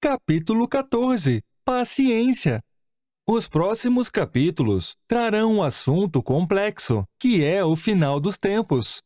Capítulo 14. Paciência. Os próximos capítulos trarão um assunto complexo, que é o final dos tempos.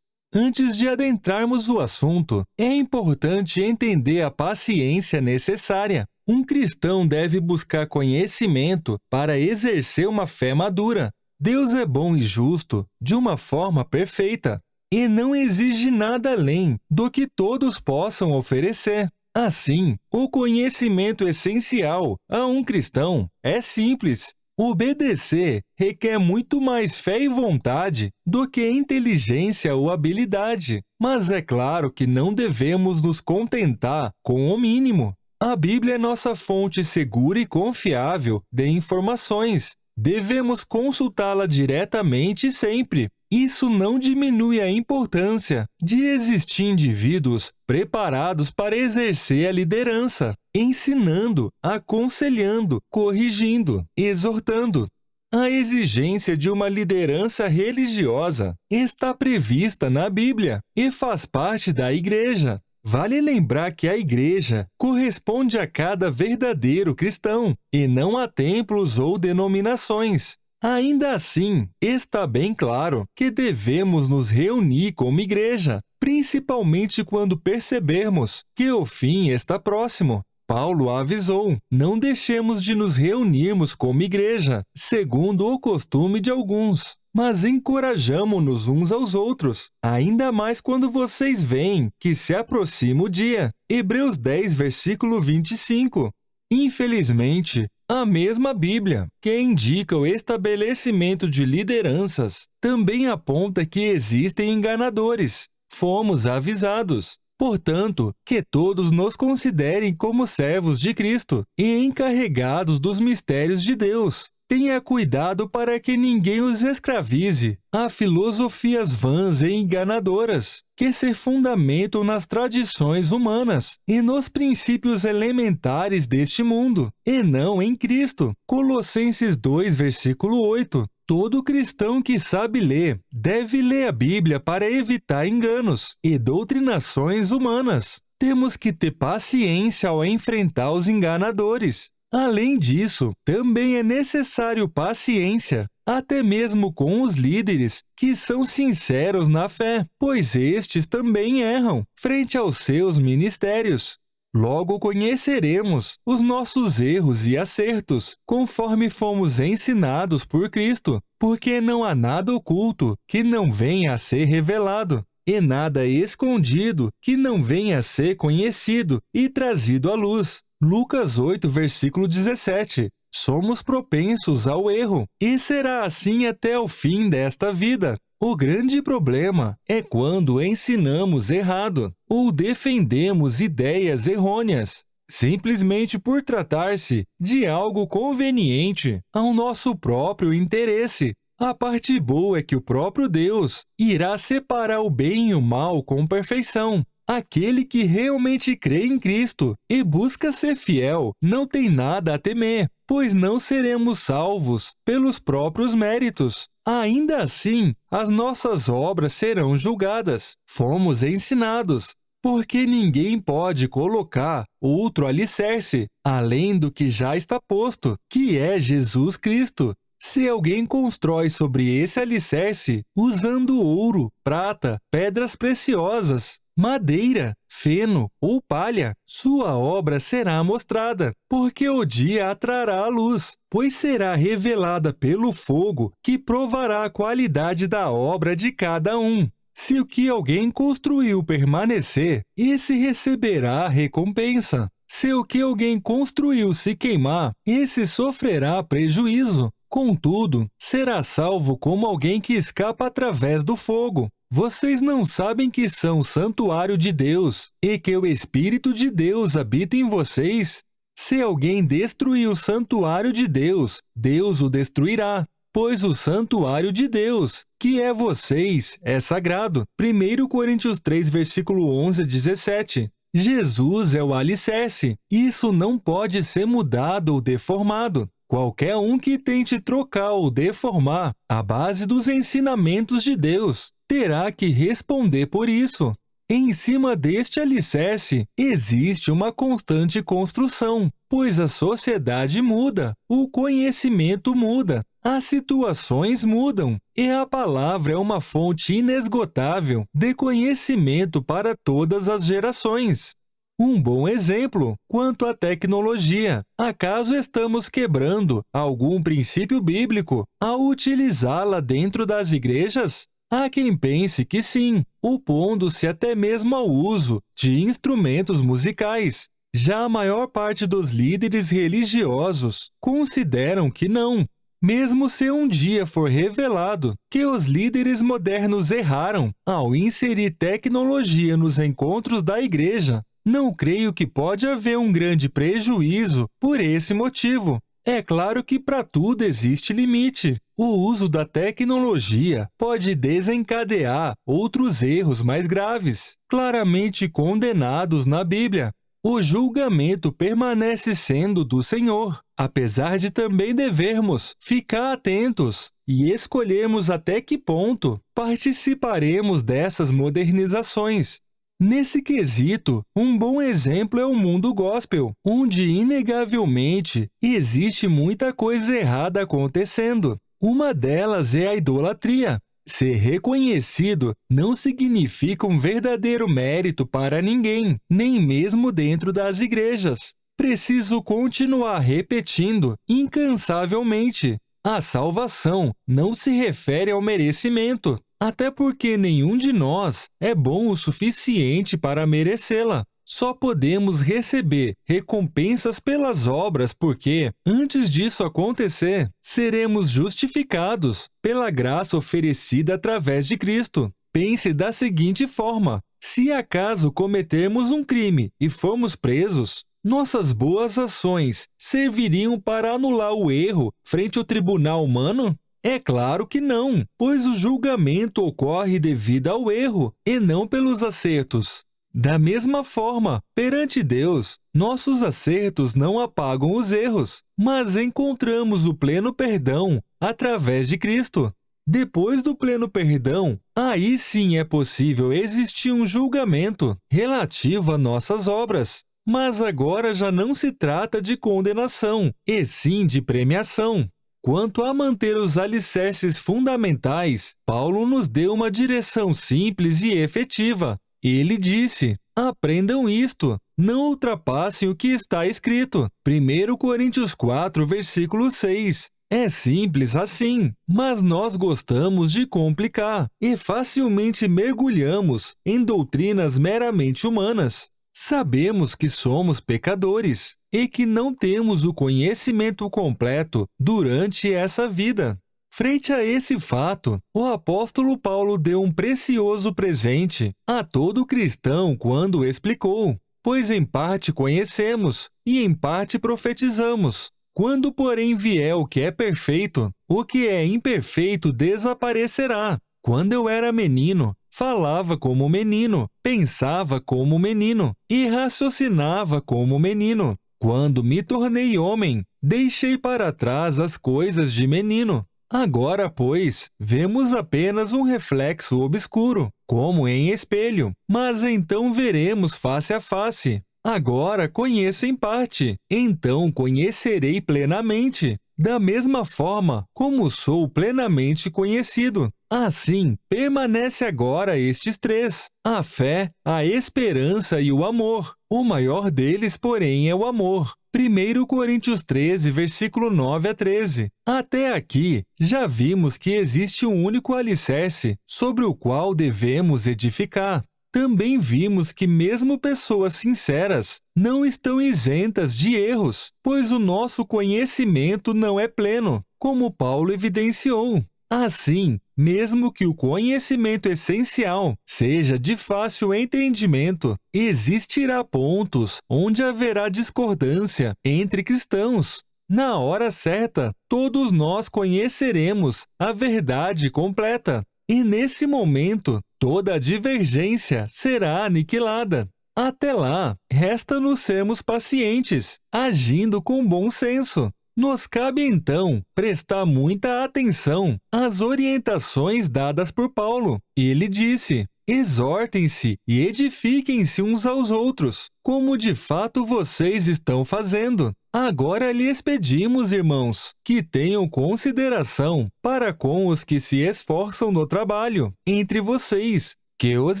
Antes de adentrarmos o assunto, é importante entender a paciência necessária. Um cristão deve buscar conhecimento para exercer uma fé madura. Deus é bom e justo de uma forma perfeita, e não exige nada além do que todos possam oferecer. Assim, o conhecimento essencial a um cristão é simples. Obedecer requer muito mais fé e vontade do que inteligência ou habilidade, mas é claro que não devemos nos contentar com o mínimo. A Bíblia é nossa fonte segura e confiável de informações. Devemos consultá-la diretamente sempre. Isso não diminui a importância de existir indivíduos preparados para exercer a liderança, ensinando, aconselhando, corrigindo, exortando. A exigência de uma liderança religiosa está prevista na Bíblia e faz parte da igreja. Vale lembrar que a igreja corresponde a cada verdadeiro cristão, e não a templos ou denominações. Ainda assim, está bem claro que devemos nos reunir como igreja, principalmente quando percebermos que o fim está próximo. Paulo avisou: não deixemos de nos reunirmos como igreja, segundo o costume de alguns, mas encorajamo-nos uns aos outros, ainda mais quando vocês veem que se aproxima o dia. Hebreus 10, versículo 25. Infelizmente, a mesma Bíblia, que indica o estabelecimento de lideranças, também aponta que existem enganadores. Fomos avisados, portanto, que todos nos considerem como servos de Cristo e encarregados dos mistérios de Deus. Tenha cuidado para que ninguém os escravize a filosofias vãs e enganadoras, que se fundamentam nas tradições humanas e nos princípios elementares deste mundo, e não em Cristo. Colossenses 2, versículo 8. Todo cristão que sabe ler deve ler a Bíblia para evitar enganos e doutrinações humanas. Temos que ter paciência ao enfrentar os enganadores. Além disso, também é necessário paciência, até mesmo com os líderes que são sinceros na fé, pois estes também erram frente aos seus ministérios. Logo conheceremos os nossos erros e acertos, conforme fomos ensinados por Cristo, porque não há nada oculto que não venha a ser revelado, e nada escondido que não venha a ser conhecido e trazido à luz. Lucas 8, versículo 17. Somos propensos ao erro, e será assim até o fim desta vida. O grande problema é quando ensinamos errado ou defendemos ideias errôneas, simplesmente por tratar-se de algo conveniente ao nosso próprio interesse. A parte boa é que o próprio Deus irá separar o bem e o mal com perfeição. Aquele que realmente crê em Cristo e busca ser fiel não tem nada a temer, pois não seremos salvos pelos próprios méritos. Ainda assim, as nossas obras serão julgadas. Fomos ensinados, porque ninguém pode colocar outro alicerce, além do que já está posto, que é Jesus Cristo. Se alguém constrói sobre esse alicerce usando ouro, prata, pedras preciosas, madeira, feno ou palha, sua obra será mostrada, porque o dia a trará a luz, pois será revelada pelo fogo que provará a qualidade da obra de cada um. Se o que alguém construiu permanecer, esse receberá a recompensa. Se o que alguém construiu se queimar, esse sofrerá prejuízo. Contudo, será salvo como alguém que escapa através do fogo. Vocês não sabem que são o santuário de Deus e que o Espírito de Deus habita em vocês? Se alguém destruir o santuário de Deus, Deus o destruirá, pois o santuário de Deus, que é vocês, é sagrado. 1 Coríntios 3, versículo 11 a 17. Jesus é o alicerce. Isso não pode ser mudado ou deformado. Qualquer um que tente trocar ou deformar a base dos ensinamentos de Deus terá que responder por isso. Em cima deste alicerce, existe uma constante construção, pois a sociedade muda, o conhecimento muda, as situações mudam, e a palavra é uma fonte inesgotável de conhecimento para todas as gerações. Um bom exemplo quanto à tecnologia. Acaso estamos quebrando algum princípio bíblico ao utilizá-la dentro das igrejas? Há quem pense que sim, opondo-se até mesmo ao uso de instrumentos musicais. Já a maior parte dos líderes religiosos consideram que não. Mesmo se um dia for revelado que os líderes modernos erraram ao inserir tecnologia nos encontros da igreja, não creio que pode haver um grande prejuízo por esse motivo. É claro que para tudo existe limite. O uso da tecnologia pode desencadear outros erros mais graves, claramente condenados na Bíblia. O julgamento permanece sendo do Senhor, apesar de também devermos ficar atentos e escolhermos até que ponto participaremos dessas modernizações. Nesse quesito, um bom exemplo é o mundo gospel, onde inegavelmente existe muita coisa errada acontecendo. Uma delas é a idolatria. Ser reconhecido não significa um verdadeiro mérito para ninguém, nem mesmo dentro das igrejas. Preciso continuar repetindo incansavelmente. A salvação não se refere ao merecimento, até porque nenhum de nós é bom o suficiente para merecê-la. Só podemos receber recompensas pelas obras porque, antes disso acontecer, seremos justificados pela graça oferecida através de Cristo. Pense da seguinte forma: se acaso cometermos um crime e formos presos, nossas boas ações serviriam para anular o erro frente ao tribunal humano? É claro que não, pois o julgamento ocorre devido ao erro e não pelos acertos. Da mesma forma, perante Deus, nossos acertos não apagam os erros, mas encontramos o pleno perdão através de Cristo. Depois do pleno perdão, aí sim é possível existir um julgamento relativo a nossas obras. Mas agora já não se trata de condenação, e sim de premiação. Quanto a manter os alicerces fundamentais, Paulo nos deu uma direção simples e efetiva. Ele disse: aprendam isto, não ultrapassem o que está escrito. 1 Coríntios 4, versículo 6. É simples assim, mas nós gostamos de complicar e facilmente mergulhamos em doutrinas meramente humanas. Sabemos que somos pecadores e que não temos o conhecimento completo durante essa vida. Frente a esse fato, o apóstolo Paulo deu um precioso presente a todo cristão quando explicou: pois em parte conhecemos e em parte profetizamos. Quando, porém, vier o que é perfeito, o que é imperfeito desaparecerá. Quando eu era menino, falava como menino, pensava como menino e raciocinava como menino. Quando me tornei homem, deixei para trás as coisas de menino. Agora, pois, vemos apenas um reflexo obscuro, como em espelho, mas então veremos face a face. Agora conheço em parte, então conhecerei plenamente, da mesma forma como sou plenamente conhecido. Assim, permanece agora estes três: a fé, a esperança e o amor. O maior deles, porém, é o amor. 1 Coríntios 13, versículo 9 a 13. Até aqui, já vimos que existe um único alicerce sobre o qual devemos edificar. Também vimos que mesmo pessoas sinceras não estão isentas de erros, pois o nosso conhecimento não é pleno, como Paulo evidenciou. Assim, mesmo que o conhecimento essencial seja de fácil entendimento, existirá pontos onde haverá discordância entre cristãos. Na hora certa, todos nós conheceremos a verdade completa, e nesse momento, toda a divergência será aniquilada. Até lá, resta-nos sermos pacientes, agindo com bom senso. Nos cabe, então, prestar muita atenção às orientações dadas por Paulo. Ele disse: Exortem-se e edifiquem-se uns aos outros, como de fato vocês estão fazendo. Agora lhes pedimos, irmãos, que tenham consideração para com os que se esforçam no trabalho entre vocês, que os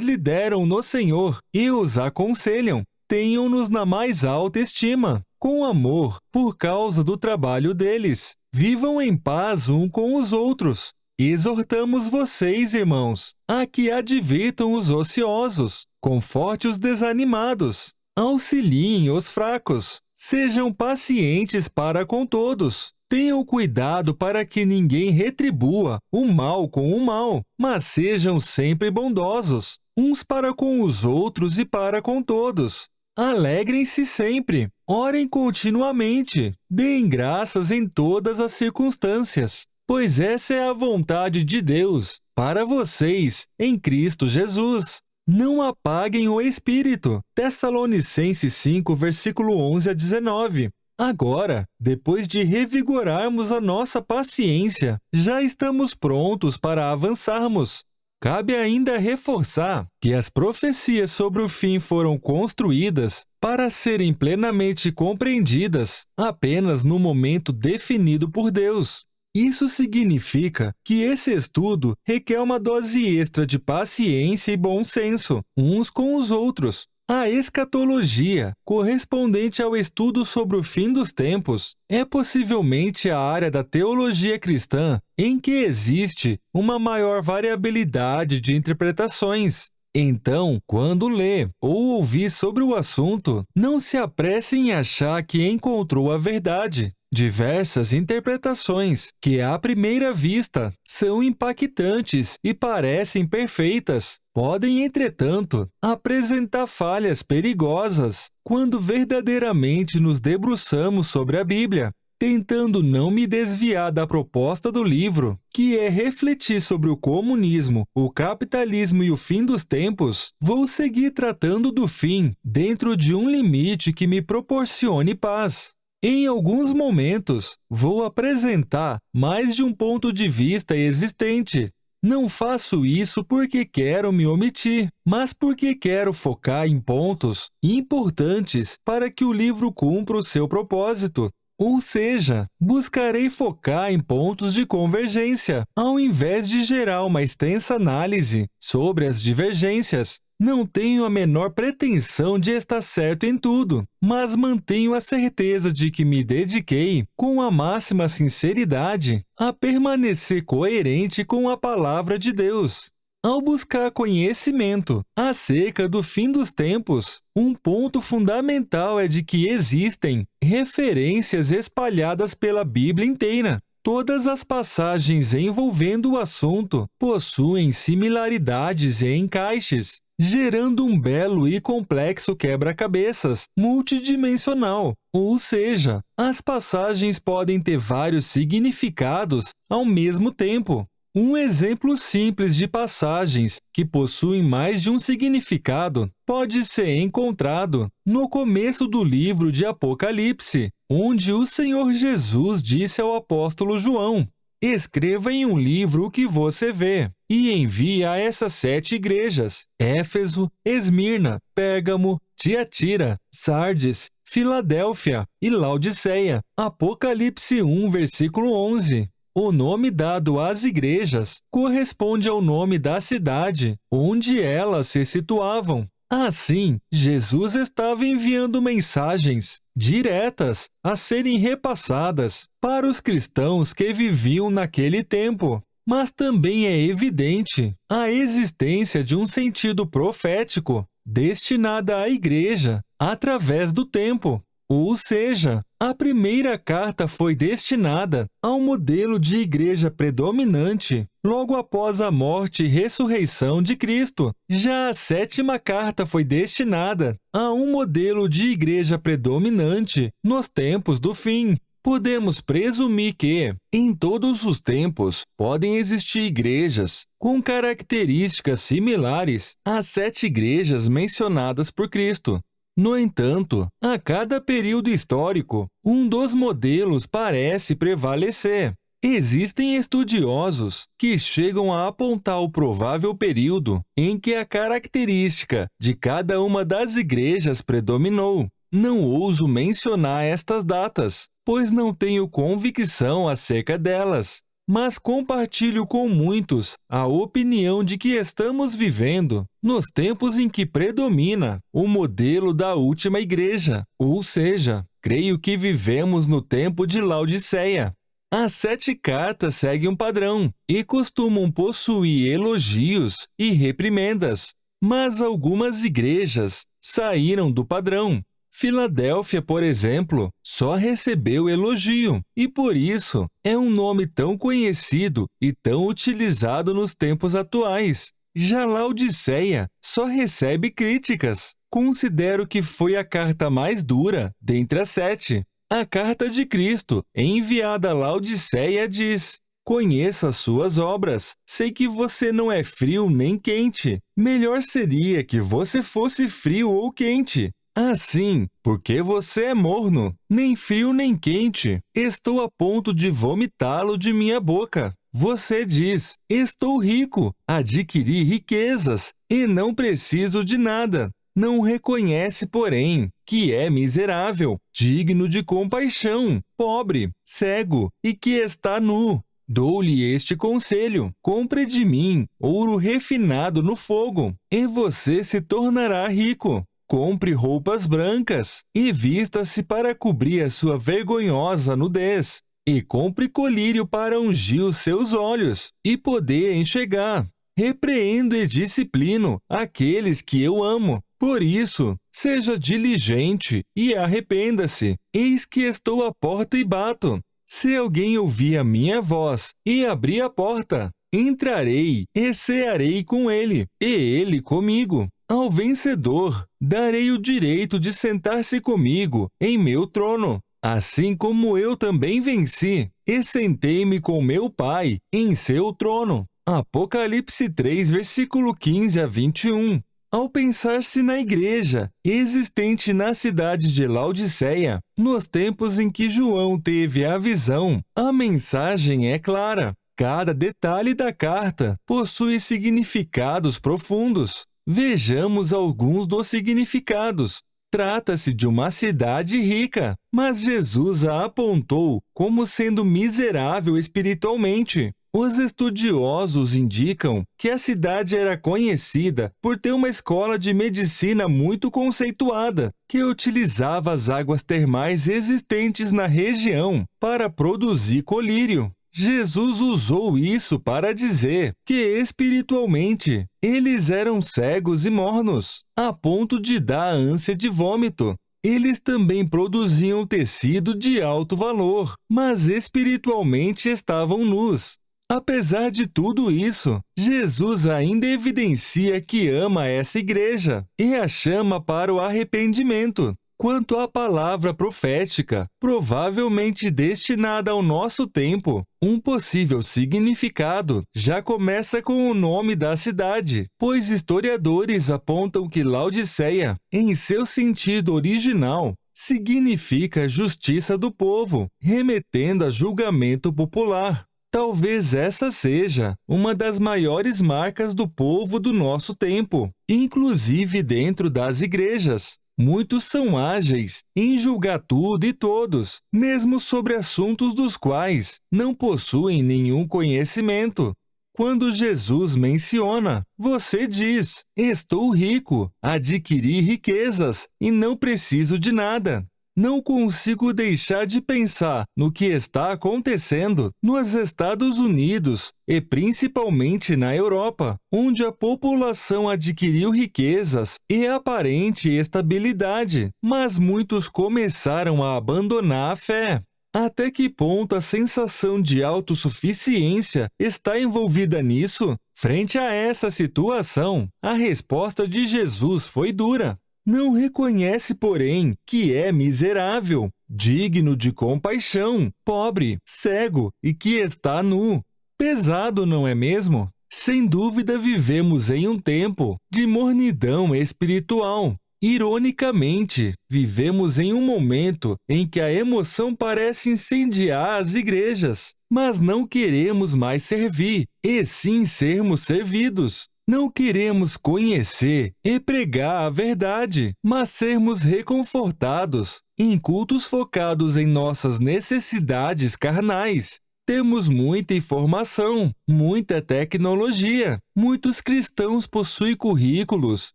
lideram no Senhor e os aconselham. Tenham-nos na mais alta estima, com amor, por causa do trabalho deles. Vivam em paz um com os outros. Exortamos vocês, irmãos, a que advirtam os ociosos, conforte os desanimados, auxiliem os fracos, sejam pacientes para com todos. Tenham cuidado para que ninguém retribua o mal com o mal, mas sejam sempre bondosos, uns para com os outros e para com todos. Alegrem-se sempre, orem continuamente, deem graças em todas as circunstâncias, pois essa é a vontade de Deus para vocês em Cristo Jesus. Não apaguem o Espírito. Tessalonicenses 5, versículo 11 a 19. Agora, depois de revigorarmos a nossa paciência, já estamos prontos para avançarmos. Cabe ainda reforçar que as profecias sobre o fim foram construídas para serem plenamente compreendidas apenas no momento definido por Deus. Isso significa que esse estudo requer uma dose extra de paciência e bom senso, uns com os outros. A escatologia, correspondente ao estudo sobre o fim dos tempos, é possivelmente a área da teologia cristã em que existe uma maior variabilidade de interpretações. Então, quando lê ou ouvir sobre o assunto, não se apresse em achar que encontrou a verdade. Diversas interpretações, que à primeira vista são impactantes e parecem perfeitas, podem, entretanto, apresentar falhas perigosas quando verdadeiramente nos debruçamos sobre a Bíblia. Tentando não me desviar da proposta do livro, que é refletir sobre o comunismo, o capitalismo e o fim dos tempos, vou seguir tratando do fim dentro de um limite que me proporcione paz. Em alguns momentos, vou apresentar mais de um ponto de vista existente. Não faço isso porque quero me omitir, mas porque quero focar em pontos importantes para que o livro cumpra o seu propósito. Ou seja, buscarei focar em pontos de convergência, ao invés de gerar uma extensa análise sobre as divergências. Não tenho a menor pretensão de estar certo em tudo, mas mantenho a certeza de que me dediquei, com a máxima sinceridade, a permanecer coerente com a palavra de Deus. Ao buscar conhecimento acerca do fim dos tempos, um ponto fundamental é de que existem referências espalhadas pela Bíblia inteira. Todas as passagens envolvendo o assunto possuem similaridades e encaixes, gerando um belo e complexo quebra-cabeças multidimensional. Ou seja, as passagens podem ter vários significados ao mesmo tempo. Um exemplo simples de passagens que possuem mais de um significado pode ser encontrado no começo do livro de Apocalipse, onde o Senhor Jesus disse ao apóstolo João: "Escreva em um livro o que você vê, e envie a essas 7 igrejas: Éfeso, Esmirna, Pérgamo, Tiatira, Sardes, Filadélfia e Laodiceia." Apocalipse 1, versículo 11. O nome dado às igrejas corresponde ao nome da cidade onde elas se situavam. Assim, Jesus estava enviando mensagens diretas a serem repassadas para os cristãos que viviam naquele tempo. Mas também é evidente a existência de um sentido profético destinada à igreja através do tempo. Ou seja, a primeira carta foi destinada ao modelo de igreja predominante logo após a morte e ressurreição de Cristo. Já a 7ª carta foi destinada a um modelo de igreja predominante nos tempos do fim. Podemos presumir que, em todos os tempos, podem existir igrejas com características similares às 7 igrejas mencionadas por Cristo. No entanto, a cada período histórico, um dos modelos parece prevalecer. Existem estudiosos que chegam a apontar o provável período em que a característica de cada uma das igrejas predominou. Não ouso mencionar estas datas, pois não tenho convicção acerca delas, mas compartilho com muitos a opinião de que estamos vivendo nos tempos em que predomina o modelo da última igreja, ou seja, creio que vivemos no tempo de Laodiceia. As 7 cartas seguem um padrão e costumam possuir elogios e reprimendas, mas algumas igrejas saíram do padrão. Filadélfia, por exemplo, só recebeu elogio e, por isso, é um nome tão conhecido e tão utilizado nos tempos atuais. Já Laodiceia só recebe críticas. Considero que foi a carta mais dura dentre as 7. A carta de Cristo, enviada a Laodiceia, diz: conheça as suas obras. Sei que você não é frio nem quente. Melhor seria que você fosse frio ou quente. Assim, porque você é morno, nem frio nem quente, estou a ponto de vomitá-lo de minha boca. Você diz: estou rico, adquiri riquezas e não preciso de nada. Não reconhece, porém, que é miserável, digno de compaixão, pobre, cego e que está nu. Dou-lhe este conselho: compre de mim ouro refinado no fogo, e você se tornará rico. Compre roupas brancas e vista-se para cobrir a sua vergonhosa nudez. E compre colírio para ungir os seus olhos e poder enxergar. Repreendo e disciplino aqueles que eu amo. Por isso, seja diligente e arrependa-se. Eis que estou à porta e bato. Se alguém ouvir a minha voz e abrir a porta, entrarei e cearei com ele, e ele comigo. Ao vencedor, darei o direito de sentar-se comigo em meu trono, assim como eu também venci e sentei-me com meu Pai em seu trono. Apocalipse 3, versículo 15 a 21. Ao pensar-se na igreja existente na cidade de Laodiceia, nos tempos em que João teve a visão, a mensagem é clara. Cada detalhe da carta possui significados profundos. Vejamos alguns dos significados. Trata-se de uma cidade rica, mas Jesus a apontou como sendo miserável espiritualmente. Os estudiosos indicam que a cidade era conhecida por ter uma escola de medicina muito conceituada, que utilizava as águas termais existentes na região para produzir colírio. Jesus usou isso para dizer que, espiritualmente, eles eram cegos e mornos, a ponto de dar ânsia de vômito. Eles também produziam tecido de alto valor, mas espiritualmente estavam nus. Apesar de tudo isso, Jesus ainda evidencia que ama essa igreja e a chama para o arrependimento. Quanto à palavra profética, provavelmente destinada ao nosso tempo, um possível significado já começa com o nome da cidade, pois historiadores apontam que Laodiceia, em seu sentido original, significa justiça do povo, remetendo a julgamento popular. Talvez essa seja uma das maiores marcas do povo do nosso tempo, inclusive dentro das igrejas. Muitos são ágeis em julgar tudo e todos, mesmo sobre assuntos dos quais não possuem nenhum conhecimento. Quando Jesus menciona, você diz: estou rico, adquiri riquezas e não preciso de nada. Não consigo deixar de pensar no que está acontecendo nos Estados Unidos e principalmente na Europa, onde a população adquiriu riquezas e aparente estabilidade, mas muitos começaram a abandonar a fé. Até que ponto a sensação de autossuficiência está envolvida nisso? Frente a essa situação, a resposta de Jesus foi dura. Não reconhece, porém, que é miserável, digno de compaixão, pobre, cego e que está nu. Pesado, não é mesmo? Sem dúvida vivemos em um tempo de mornidão espiritual. Ironicamente, vivemos em um momento em que a emoção parece incendiar as igrejas, mas não queremos mais servir, e sim sermos servidos. Não queremos conhecer e pregar a verdade, mas sermos reconfortados em cultos focados em nossas necessidades carnais. Temos muita informação, muita tecnologia. Muitos cristãos possuem currículos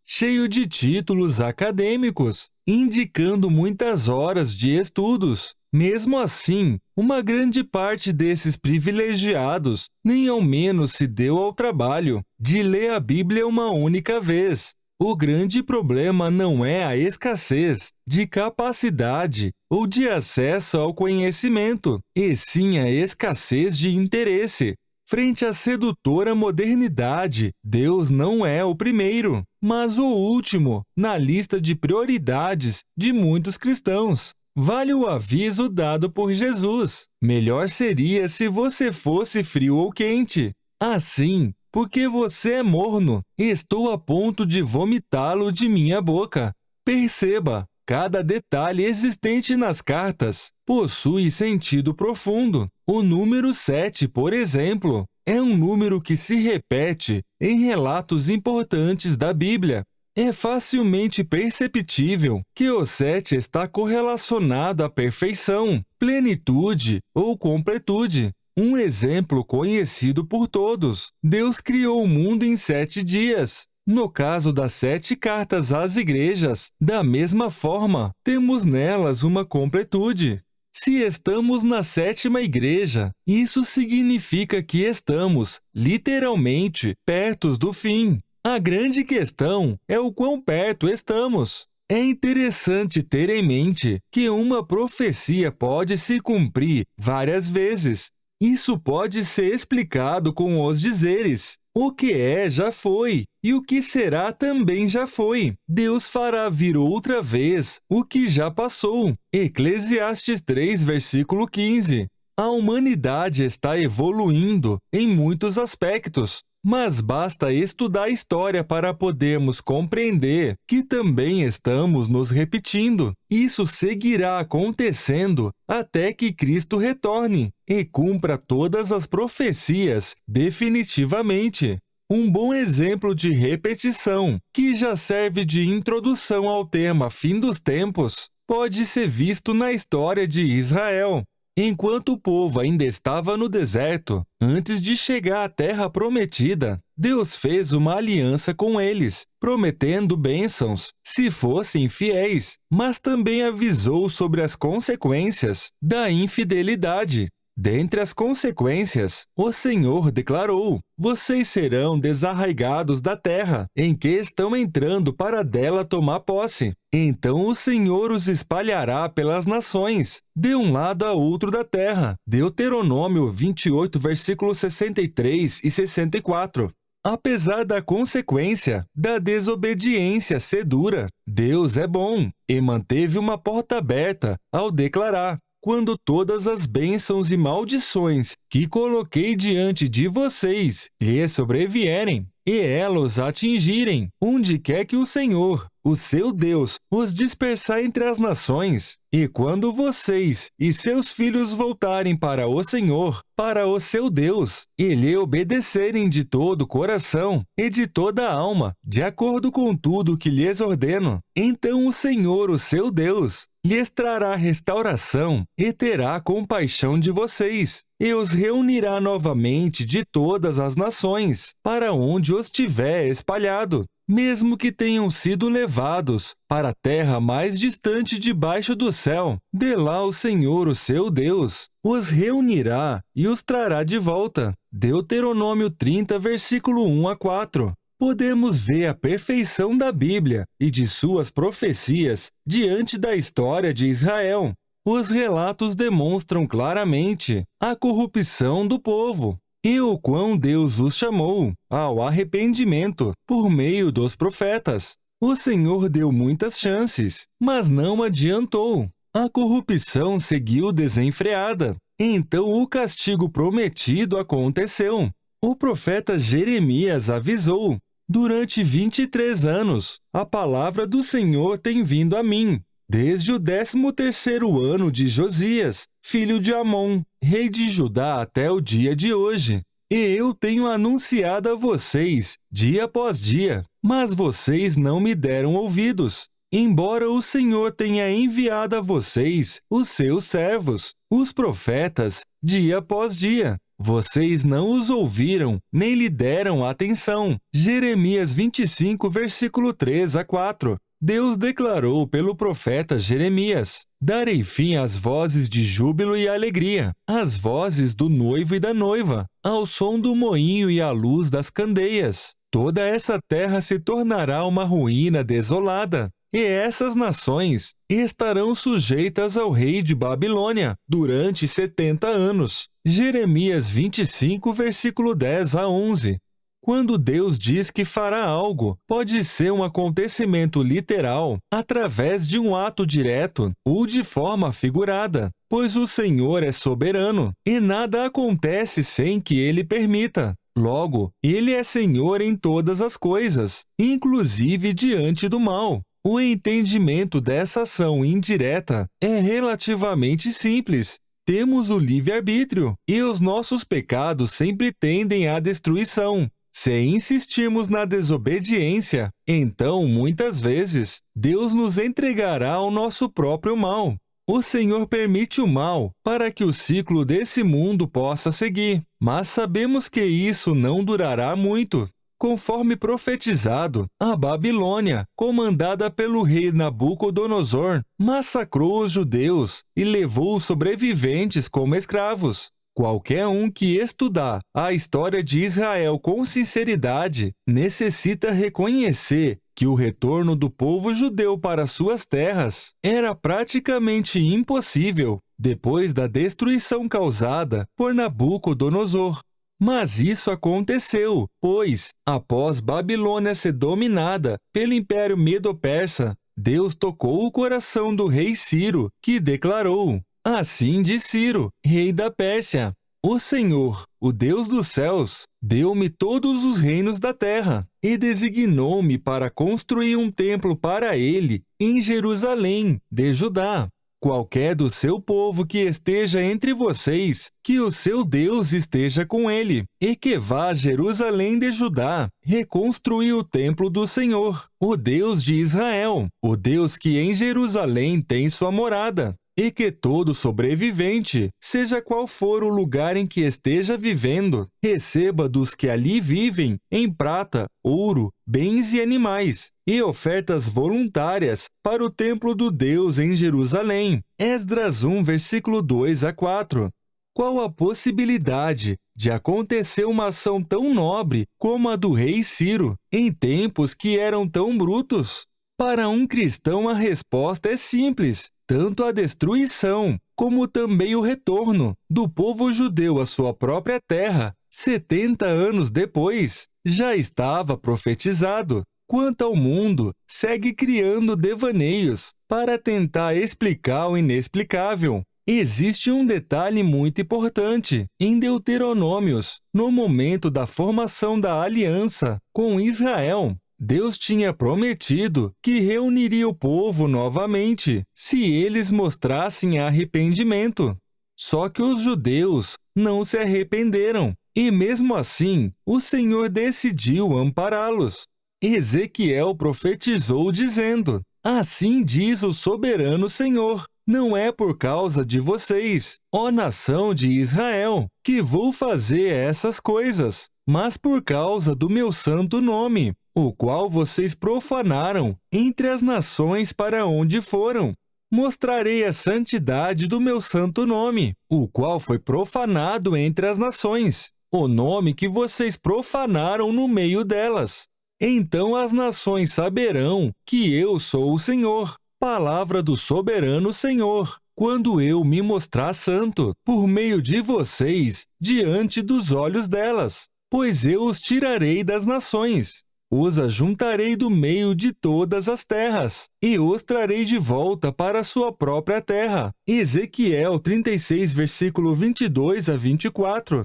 cheios de títulos acadêmicos, indicando muitas horas de estudos. Mesmo assim, uma grande parte desses privilegiados nem ao menos se deu ao trabalho de ler a Bíblia uma única vez. O grande problema não é a escassez de capacidade ou de acesso ao conhecimento, e sim a escassez de interesse. Frente à sedutora modernidade, Deus não é o primeiro, mas o último na lista de prioridades de muitos cristãos. Vale o aviso dado por Jesus: melhor seria se você fosse frio ou quente. Assim, porque você é morno, estou a ponto de vomitá-lo de minha boca. Perceba, cada detalhe existente nas cartas possui sentido profundo. O número 7, por exemplo, é um número que se repete em relatos importantes da Bíblia. É facilmente perceptível que o 7 está correlacionado à perfeição, plenitude ou completude. Um exemplo conhecido por todos: Deus criou o mundo em 7 dias. No caso das 7 cartas às igrejas, da mesma forma, temos nelas uma completude. Se estamos na 7ª igreja, isso significa que estamos, literalmente, perto do fim. A grande questão é o quão perto estamos. É interessante ter em mente que uma profecia pode se cumprir várias vezes. Isso pode ser explicado com os dizeres: o que é, já foi, e o que será também já foi. Deus fará vir outra vez o que já passou. Eclesiastes 3, versículo 15. A humanidade está evoluindo em muitos aspectos, mas basta estudar a história para podermos compreender que também estamos nos repetindo. Isso seguirá acontecendo até que Cristo retorne e cumpra todas as profecias definitivamente. Um bom exemplo de repetição, que já serve de introdução ao tema fim dos tempos, pode ser visto na história de Israel. Enquanto o povo ainda estava no deserto, antes de chegar à terra prometida, Deus fez uma aliança com eles, prometendo bênçãos se fossem fiéis, mas também avisou sobre as consequências da infidelidade. Dentre as consequências, o Senhor declarou: vocês serão desarraigados da terra em que estão entrando para dela tomar posse. Então o Senhor os espalhará pelas nações, de um lado a outro da terra. Deuteronômio 28, versículos 63 e 64. Apesar da consequência da desobediência ser dura, Deus é bom e manteve uma porta aberta ao declarar: quando todas as bênçãos e maldições que coloquei diante de vocês lhes sobrevierem, e elas os atingirem, onde quer que o Senhor, o seu Deus, os dispersar entre as nações, e quando vocês e seus filhos voltarem para o Senhor, para o seu Deus, e lhe obedecerem de todo o coração e de toda a alma, de acordo com tudo que lhes ordeno, então o Senhor, o seu Deus, lhes trará restauração e terá compaixão de vocês, e os reunirá novamente de todas as nações, para onde os tiver espalhado, mesmo que tenham sido levados para a terra mais distante debaixo do céu. De lá o Senhor, o seu Deus, os reunirá e os trará de volta. Deuteronômio 30, versículo 1 a 4. Podemos ver a perfeição da Bíblia e de suas profecias diante da história de Israel. Os relatos demonstram claramente a corrupção do povo e o quão Deus os chamou ao arrependimento por meio dos profetas. O Senhor deu muitas chances, mas não adiantou. A corrupção seguiu desenfreada. Então o castigo prometido aconteceu. O profeta Jeremias avisou: Durante 23 anos, a palavra do Senhor tem vindo a mim, desde o 13º ano de Josias, filho de Amon, rei de Judá, até o dia de hoje. E eu tenho anunciado a vocês, dia após dia, mas vocês não me deram ouvidos. Embora o Senhor tenha enviado a vocês, os seus servos, os profetas, dia após dia, vocês não os ouviram, nem lhe deram atenção. Jeremias 25, versículo 3 a 4. Deus declarou pelo profeta Jeremias: darei fim às vozes de júbilo e alegria, às vozes do noivo e da noiva, ao som do moinho e à luz das candeias. Toda essa terra se tornará uma ruína desolada, e essas nações estarão sujeitas ao rei de Babilônia durante 70 anos. Jeremias 25, versículo 10 a 11. Quando Deus diz que fará algo, pode ser um acontecimento literal, através de um ato direto, ou de forma figurada, pois o Senhor é soberano, e nada acontece sem que Ele permita. Logo, Ele é Senhor em todas as coisas, inclusive diante do mal. O entendimento dessa ação indireta é relativamente simples. Temos o livre-arbítrio, e os nossos pecados sempre tendem à destruição. Se insistirmos na desobediência, então, muitas vezes, Deus nos entregará ao nosso próprio mal. O Senhor permite o mal para que o ciclo desse mundo possa seguir, mas sabemos que isso não durará muito. Conforme profetizado, a Babilônia, comandada pelo rei Nabucodonosor, massacrou os judeus e levou os sobreviventes como escravos. Qualquer um que estudar a história de Israel com sinceridade necessita reconhecer que o retorno do povo judeu para suas terras era praticamente impossível depois da destruição causada por Nabucodonosor. Mas isso aconteceu, pois, após Babilônia ser dominada pelo Império Medo-Persa, Deus tocou o coração do rei Ciro, que declarou: assim diz Ciro, rei da Pérsia: o Senhor, o Deus dos céus, deu-me todos os reinos da terra e designou-me para construir um templo para ele em Jerusalém, de Judá. Qualquer do seu povo que esteja entre vocês, que o seu Deus esteja com ele, e que vá a Jerusalém de Judá, reconstruir o templo do Senhor, o Deus de Israel, o Deus que em Jerusalém tem sua morada. E que todo sobrevivente, seja qual for o lugar em que esteja vivendo, receba dos que ali vivem, em prata, ouro, bens e animais, e ofertas voluntárias para o templo do Deus em Jerusalém. Esdras 1, versículo 2 a 4. Qual a possibilidade de acontecer uma ação tão nobre como a do rei Ciro, em tempos que eram tão brutos? Para um cristão, a resposta é simples. Tanto a destruição, como também o retorno do povo judeu à sua própria terra, 70 anos depois, já estava profetizado. Quanto ao mundo, segue criando devaneios para tentar explicar o inexplicável. Existe um detalhe muito importante em Deuteronômios. No momento da formação da aliança com Israel, Deus tinha prometido que reuniria o povo novamente se eles mostrassem arrependimento. Só que os judeus não se arrependeram, e mesmo assim, o Senhor decidiu ampará-los. Ezequiel profetizou dizendo: assim diz o soberano Senhor, não é por causa de vocês, ó nação de Israel, que vou fazer essas coisas, mas por causa do meu santo nome, o qual vocês profanaram entre as nações para onde foram. Mostrarei a santidade do meu santo nome, o qual foi profanado entre as nações, o nome que vocês profanaram no meio delas. Então as nações saberão que eu sou o Senhor, palavra do soberano Senhor, quando eu me mostrar santo, por meio de vocês, diante dos olhos delas. Pois eu os tirarei das nações, os ajuntarei do meio de todas as terras, e os trarei de volta para a sua própria terra. Ezequiel 36, versículo 22 a 24.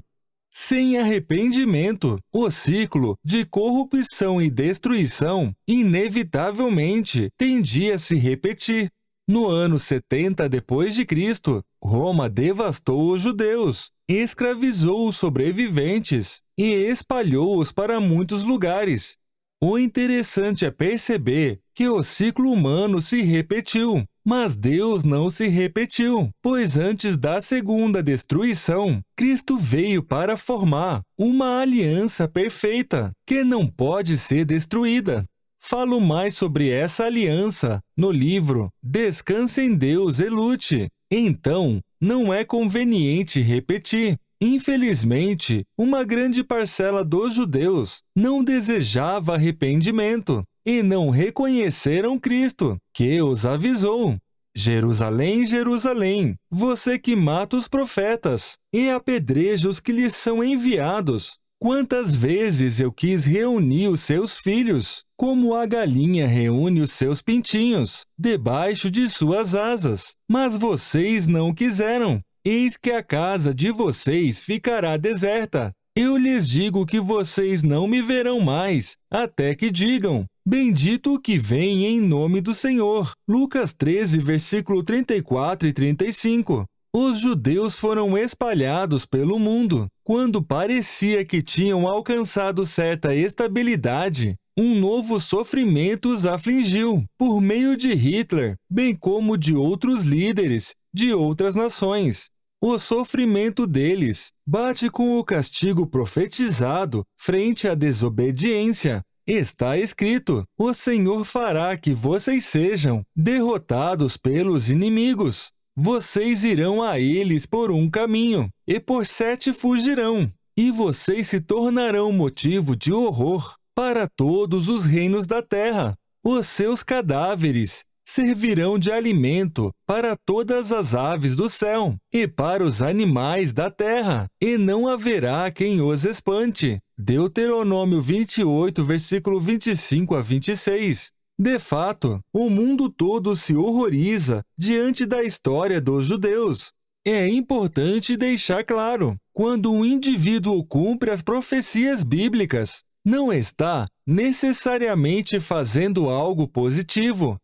Sem arrependimento, o ciclo de corrupção e destruição inevitavelmente tendia a se repetir. No ano 70 d.C., Roma devastou os judeus, escravizou os sobreviventes e espalhou-os para muitos lugares. O interessante é perceber que o ciclo humano se repetiu, mas Deus não se repetiu, pois antes da segunda destruição, Cristo veio para formar uma aliança perfeita, que não pode ser destruída. Falo mais sobre essa aliança no livro Descanse em Deus e Lute. Então, não é conveniente repetir. Infelizmente, uma grande parcela dos judeus não desejava arrependimento e não reconheceram Cristo, que os avisou: Jerusalém, Jerusalém, você que mata os profetas e apedreja os que lhes são enviados. Quantas vezes eu quis reunir os seus filhos, como a galinha reúne os seus pintinhos, debaixo de suas asas, mas vocês não quiseram. Eis que a casa de vocês ficará deserta. Eu lhes digo que vocês não me verão mais, até que digam: bendito o que vem em nome do Senhor. Lucas 13, versículo 34 e 35. Os judeus foram espalhados pelo mundo. Quando parecia que tinham alcançado certa estabilidade, um novo sofrimento os afligiu, por meio de Hitler, bem como de outros líderes de outras nações. O sofrimento deles bate com o castigo profetizado frente à desobediência. Está escrito: o Senhor fará que vocês sejam derrotados pelos inimigos. Vocês irão a eles por um caminho, e por 7 fugirão, e vocês se tornarão motivo de horror para todos os reinos da terra. Os seus cadáveres servirão de alimento para todas as aves do céu e para os animais da terra, e não haverá quem os espante. Deuteronômio 28, versículo 25 a 26. De fato, o mundo todo se horroriza diante da história dos judeus. É importante deixar claro, quando um indivíduo cumpre as profecias bíblicas, não está necessariamente fazendo algo positivo.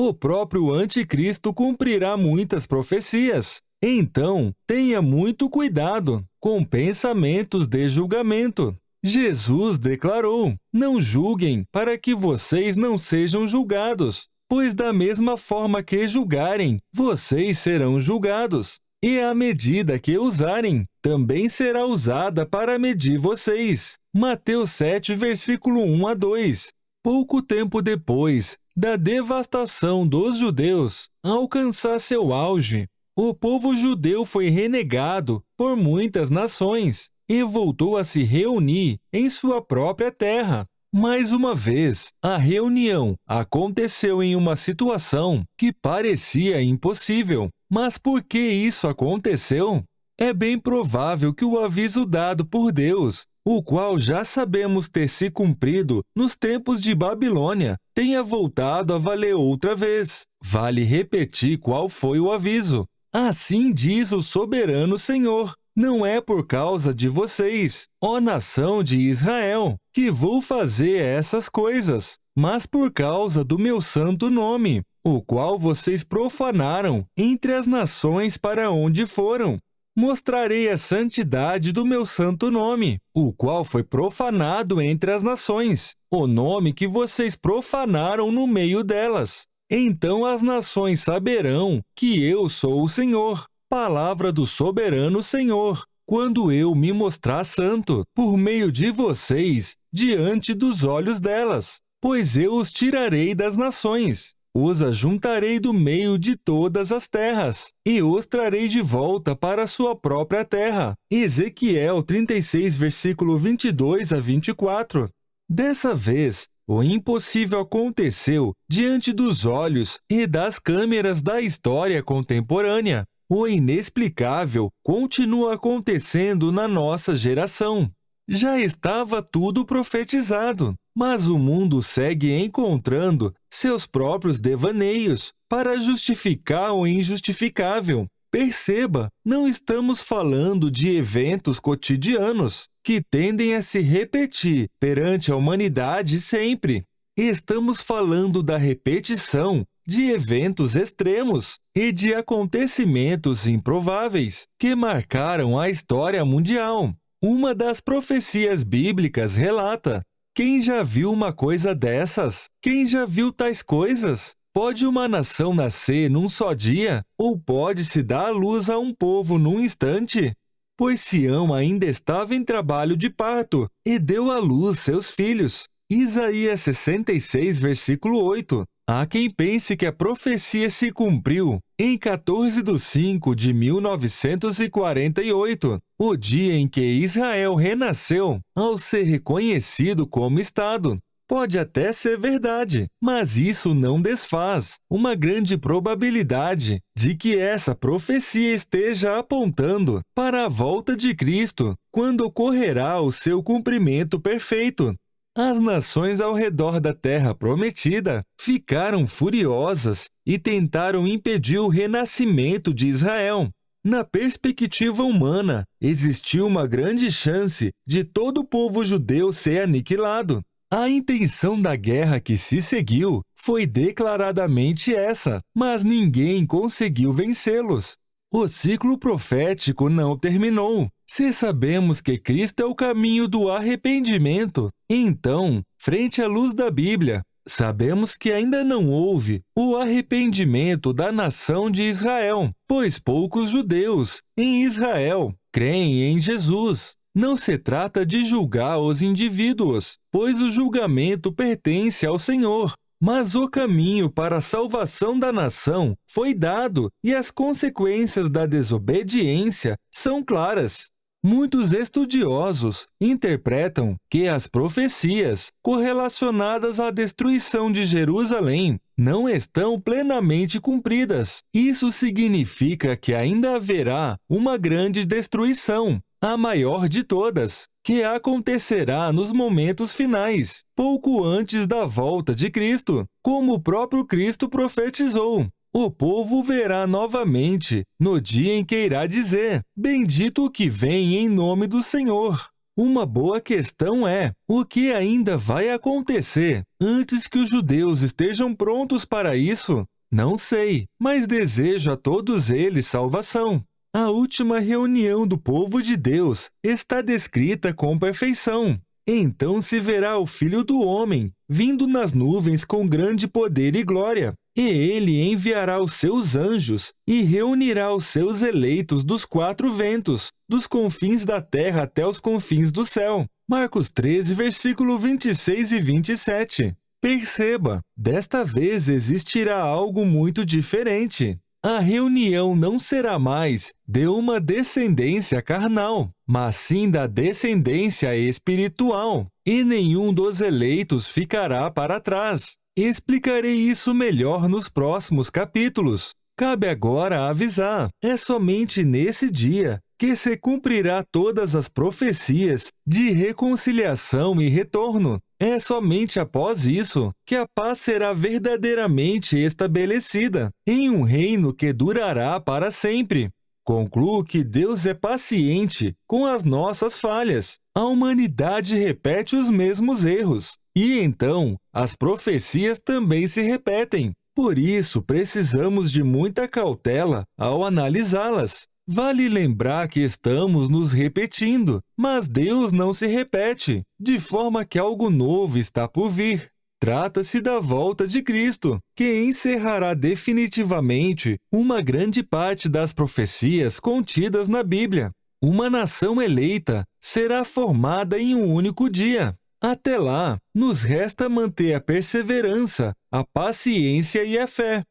O próprio anticristo cumprirá muitas profecias. Então, tenha muito cuidado com pensamentos de julgamento. Jesus declarou: não julguem para que vocês não sejam julgados, pois da mesma forma que julgarem, vocês serão julgados. E a medida que usarem também será usada para medir vocês. Mateus 7, versículo 1 a 2. Pouco tempo depois da devastação dos judeus alcançar seu auge, o povo judeu foi renegado por muitas nações e voltou a se reunir em sua própria terra. Mais uma vez, a reunião aconteceu em uma situação que parecia impossível. Mas por que isso aconteceu? É bem provável que o aviso dado por Deus, o qual já sabemos ter se cumprido nos tempos de Babilônia, tenha voltado a valer outra vez. Vale repetir qual foi o aviso. Assim diz o soberano Senhor: não é por causa de vocês, ó nação de Israel, que vou fazer essas coisas, mas por causa do meu santo nome, o qual vocês profanaram entre as nações para onde foram. Mostrarei a santidade do meu santo nome, o qual foi profanado entre as nações, o nome que vocês profanaram no meio delas. Então as nações saberão que eu sou o Senhor. Palavra do soberano Senhor, quando eu me mostrar santo por meio de vocês diante dos olhos delas. Pois eu os tirarei das nações, os ajuntarei do meio de todas as terras, e os trarei de volta para a sua própria terra. Ezequiel 36, versículo 22 a 24. Dessa vez, o impossível aconteceu diante dos olhos e das câmeras da história contemporânea. O inexplicável continua acontecendo na nossa geração. Já estava tudo profetizado, mas o mundo segue encontrando seus próprios devaneios para justificar o injustificável. Perceba, não estamos falando de eventos cotidianos que tendem a se repetir perante a humanidade sempre. Estamos falando da repetição de eventos extremos e de acontecimentos improváveis que marcaram a história mundial. Uma das profecias bíblicas relata: quem já viu uma coisa dessas? Quem já viu tais coisas? Pode uma nação nascer num só dia, ou pode-se dar à luz a um povo num instante? Pois Sião ainda estava em trabalho de parto, e deu à luz seus filhos. Isaías 66, versículo 8. Há quem pense que a profecia se cumpriu em 14/5 de 1948, o dia em que Israel renasceu ao ser reconhecido como Estado. Pode até ser verdade, mas isso não desfaz uma grande probabilidade de que essa profecia esteja apontando para a volta de Cristo, quando ocorrerá o seu cumprimento perfeito. As nações ao redor da Terra Prometida ficaram furiosas e tentaram impedir o renascimento de Israel. Na perspectiva humana, existiu uma grande chance de todo o povo judeu ser aniquilado. A intenção da guerra que se seguiu foi declaradamente essa, mas ninguém conseguiu vencê-los. O ciclo profético não terminou. Se sabemos que Cristo é o caminho do arrependimento, então, frente à luz da Bíblia, sabemos que ainda não houve o arrependimento da nação de Israel, pois poucos judeus em Israel creem em Jesus. Não se trata de julgar os indivíduos, pois o julgamento pertence ao Senhor. Mas o caminho para a salvação da nação foi dado e as consequências da desobediência são claras. Muitos estudiosos interpretam que as profecias correlacionadas à destruição de Jerusalém não estão plenamente cumpridas. Isso significa que ainda haverá uma grande destruição, a maior de todas, que acontecerá nos momentos finais, pouco antes da volta de Cristo, como o próprio Cristo profetizou. O povo verá novamente no dia em que irá dizer: bendito o que vem em nome do Senhor. Uma boa questão é: o que ainda vai acontecer antes que os judeus estejam prontos para isso? Não sei, mas desejo a todos eles salvação. A última reunião do povo de Deus está descrita com perfeição. Então se verá o Filho do Homem vindo nas nuvens com grande poder e glória. E ele enviará os seus anjos e reunirá os seus eleitos dos quatro ventos, dos confins da terra até os confins do céu. Marcos 13, versículo 26 e 27. Perceba, desta vez existirá algo muito diferente. A reunião não será mais de uma descendência carnal, mas sim da descendência espiritual, e nenhum dos eleitos ficará para trás. Explicarei isso melhor nos próximos capítulos. Cabe agora avisar, é somente nesse dia que se cumprirá todas as profecias de reconciliação e retorno. É somente após isso que a paz será verdadeiramente estabelecida em um reino que durará para sempre. Concluo que Deus é paciente com as nossas falhas. A humanidade repete os mesmos erros. E então, as profecias também se repetem. Por isso, precisamos de muita cautela ao analisá-las. Vale lembrar que estamos nos repetindo, mas Deus não se repete, de forma que algo novo está por vir. Trata-se da volta de Cristo, que encerrará definitivamente uma grande parte das profecias contidas na Bíblia. Uma nação eleita será formada em um único dia. Até lá, nos resta manter a perseverança, a paciência e a fé.